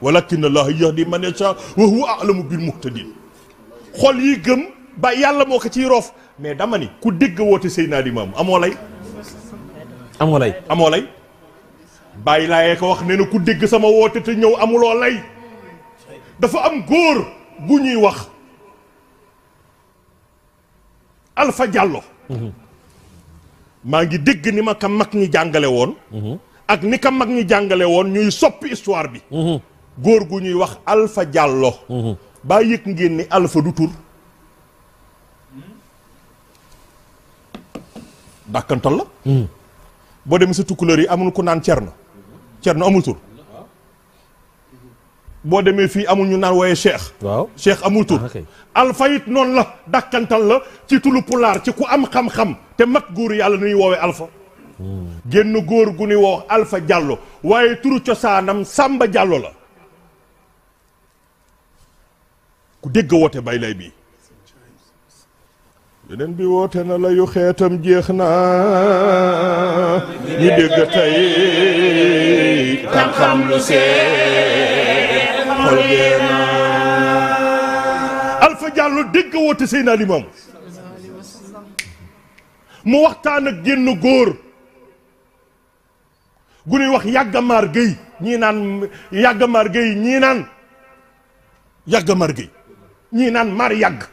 walakin allah yahdi man yasha wa huwa a'lamu bil muhtadin xol yi gëm ba yàlla moo ko ciy roof mais dama ni ku dégg woote Seydina Limamou amoo lay amoo lay bàyyi laayee ko wax nee na ku dégg sama woote te ñëw amuloo lay dafa am góor gu ñuy wax Alpha Diallo maa ngi dégg ni ma ka mag ñi jàngale woon ak ni ka mag ñi jàngale woon ñuy soppi histoire bi góor gu ñuy wax Alpha Diallo baa yëg ngeen ni Alpha du tur dàkkantal la boo demee sa tukkuleur yi amul ku naan Cerno amul tur boo demee fii amul ñu naan wooye Cheikh amul tur Alpha it noonu la dàkkantal la ci tulu pulaar ci ku am xam-xam te mag góor yàlla nuy woowee Alpha génn góor gu ñuy woo Alpha Diallo waaye turu cosaanam Samba Diallo la ku dégg woote bay lay bii yeneen bi woote na la yu xeetam jeex na ñu dégg tey tam xam lu see xol geena Alpha Diallo dégg woote Seydina Limamou mu waxtaan ak génn góor gu ñuy wax Yàggamar Gueye ñii naan Yàggamar Gueye ñii naan Yàggamar Gueye ñii naan Mar Yàgg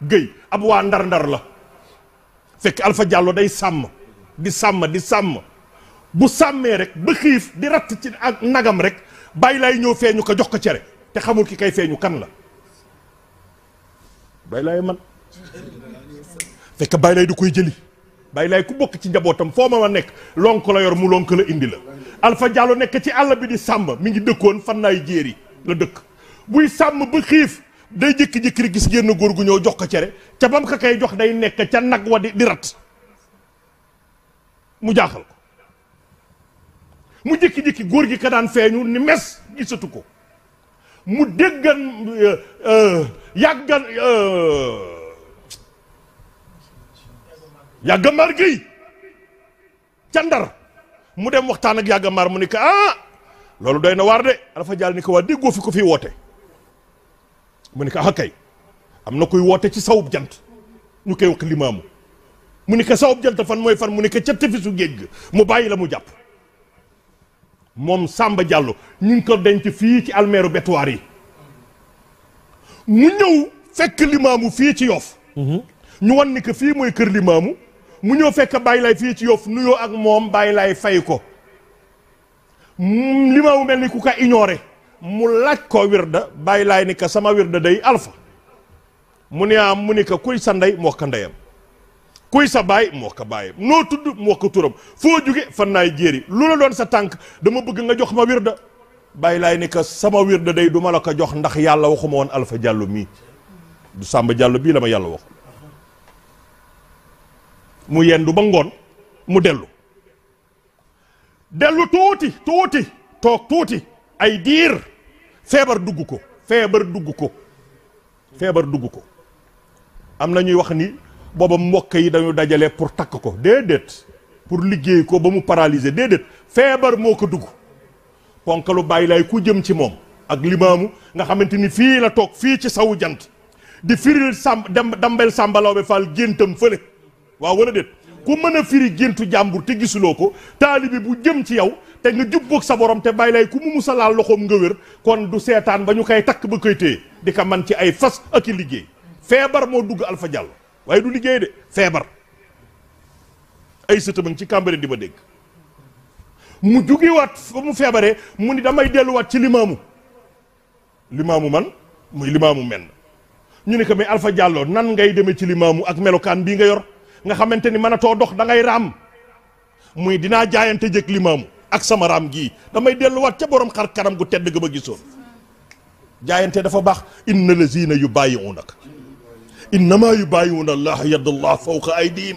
Gueye ab waa ndar-ndar la fekk Alpha Diallo day sàmm di sàmm bu sàmmee rek ba xiif di ratt ci ak nagam rek bàyyi lay ñëw feeñu ko jox ko cere te xamul ki kay feeñu kan la bàyyi lay man fekk bàyyi lay du koy jëli bàyyi lay ku bokk ci njabootam foo ma nekk lonk la yor mu lonk la indi la Alpha Diallo nekk ci àll bi di sàmm mi ngi dëkkoon fan naay jéeri la dëkk buy sàmm ba xiif day jékki-jékki rek gis génn góor gu ñëw jox ko cere ca bam ka kay jox day nekk ca nag wa di rat mu jaaxal ko mu jékki-jékki góor gi ka daan feeñu ni mes gisatu ko mu déggan Yàggamar Gueye ca Ndar mu dem waxtaan ak Yàggamar mu ni ko loolu doy na waar de Alpha Diallo ni ko waa déggoo fi ko fii woote mu ni ko kay am na kuy woote ci sawub jant ñu koy wax Limamou mu ni ko sawub jant fan mooy fan mu ni ko ca tefisu géej ga mu bàyyi la mu jàpp moom Samba Diallo ñu ngi ko denc fii ci almeeru Betuwaar yi mu ñëw fekk Limamou fii ci Yoff ñu wan ni ko fii mooy kër Limamou mu ñëw fekk bàyyi lay fii ci Yoff nuyoo ak moom bàyyi lay fay ko Limamou mel ni ku ko ignoré mu laaj ko wirda bàyyi laay ni ka sama wirda day Alpha mu ne mu ni ka kuy sa ndey moo ko ndeyam kuy sa baay moo ko baayam noo tudd moo ko turam foo jóge fan naay jéeri lu la doon sa tànk dama bëgg nga jox ma wirda bàyyi laay ni ka sama wirda day du ma la ko jox ndax yàlla waxuma woon Alpha Diallo mii du Samba Diallo bii la ma yàlla wax mu yendu ba ngoon mu dellu toog tuuti ay diir feebar dugg ko am na ñuy wax ni booba mbokk yi dañu dajale pour takk ko déedéet pour liggéey ko ba mu paralyser déedéet feebar moo ko dugg ponkalu bàyyi lay ku jëm ci moom ak Limamou nga xamante ni fii la toog fii ci sawu jant di firil dambel sàmbalaw be Fall géntam fële waaw wala déet ku mën a firi géntu jàmbur te gisuloo ko taalibi bu jëm ci yow te nga jubboog sa borom te bàyyi lay ku mu musa laal loxoom nga wér kon du seetaan ba ñu koy takk ba koy téye di ko man ci ay fas ak i liggéey feebar moo dugg Alpha Diallo waaye du liggéey de feebar ay sëtëman ci Cambérène di ma dégg mu jugewaat fa mu feebaree mu ni damay delluwaat ci Limamou man muy Limamou men ñu ni ko mais Alpha Diallo nan ngay demee ci Limamou ak melokaan bii nga yor nga xamante ni mënatoo dox da ngay raam muy dinaa jaayante jëkk Limamou ak sama raam gii damay delluwaat ca borom xar kanam gu tedd ga ma gisoon jaayante dafa baax inna lazina yubayi'unaka innama yubayi'una allah yadullah fawqa aydihim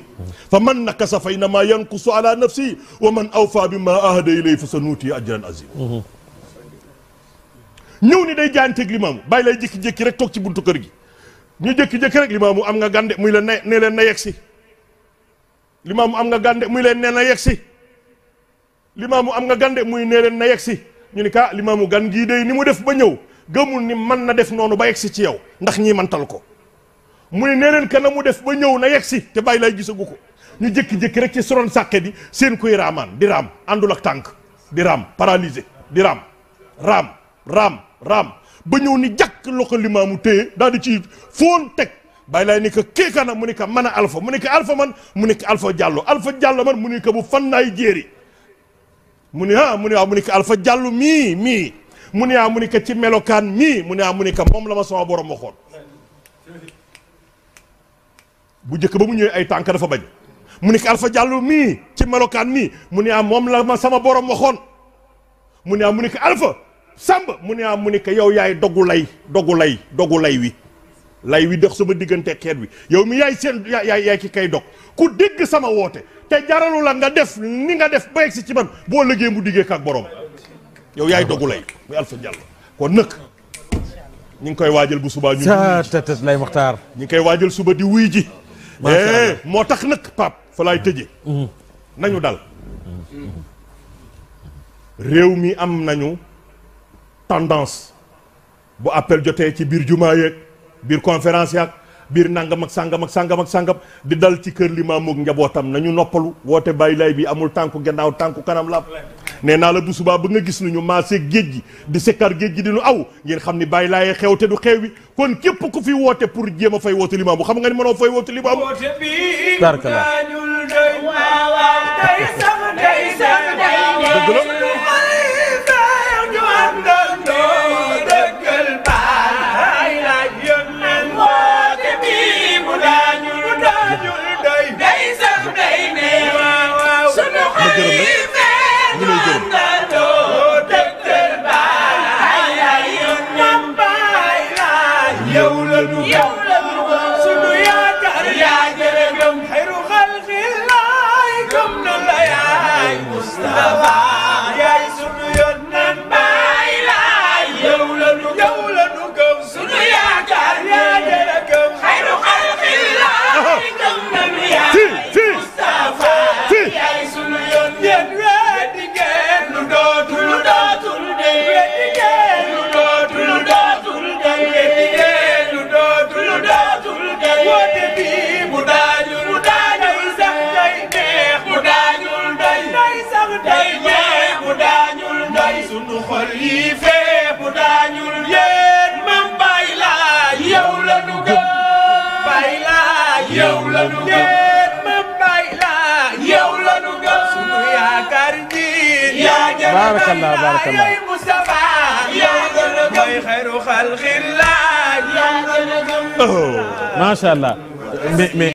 fa man nakasa fa innama yankusu ala nafsi wa man awfa bima ahada ilayhi fa sanuti ajran azim ñëw ni day jaayanteeg Limamou bàyyi lay jékki-jékki rek toog ci buntu kër gi ñu jékki-jékki rek Limamou am nga gande muy leen ne leen na yegsi Limamou am nga gande muy leen nee na yegsi Limamou am nga gande muy nee leen na yegsi ñu ni ka Limamou gan gii day ni mu def ba ñëw gëmul ni man na def noonu ba yegsi ci yow ndax ñii mantal ko mu ni nee leen ka na mu def ba ñëw na yegsi te bàyyi lay gisagu ko ñu jékki-jékki rek ci soron sàkke di seen koy raamaan di raam àndul ak tànk di raam paralysé di raam ba ñëw ni jàkk loxo Limamou téye daal di ci foon teg bàyyi laay ni ko kii kana mu ni ko man a alpha mu ni ko alpha man mu ni ko alpha Diallo man mu ni ko bu fan naay jéeri mu ni mu ni waaw mu ni ko alpha Diallo mii mu ni mu ni ko ci melokaan mii mu ni ko moom la ma sama borom waxoon bu njëkk ba mu ñëwee ay tànk dafa bañ mu ni ko alpha Diallo mii ci melokaan mii mu ni moom la ma sama borom waxoon mu ni ko alpha Samba mu ni ko yow yaay dogu lay wi dox sama diggante xeet wi yow mi yaay seen yaay ki kay dog ku dégg sama woote te jaralu la nga def ni nga def ba yegsi ci man boo liggéey mu diggee ak borom yow yaay dogu lay muy Alpha Diallo kon nag ñu ngi koy waajal bu subaa ñu tat lay Maxtaar ñu ngi koy waajal suba di wuy ji moo tax nag Pape fa laay tëje nañu dal réew mi am nañu tendance bu appel jotee ci biir jumaa yeeg biir conférence yaak biir nangam ak sangam di dal ci kër Limamou ak njabootam nañu noppalu woote bàyyi lay bi amul tànku gannaaw tànku kanam la nee naa la bu subaa ba nga gis nañu maasee géej gi di sekkar géej gi di nu aw ngeen xam ni bàyyi laay xew te du xew wi kon képp ku fi woote pour jéem a fay woote Limamou xam nga ni mënoo fay woote Limamou barkala barakallah barakallah macha allah mais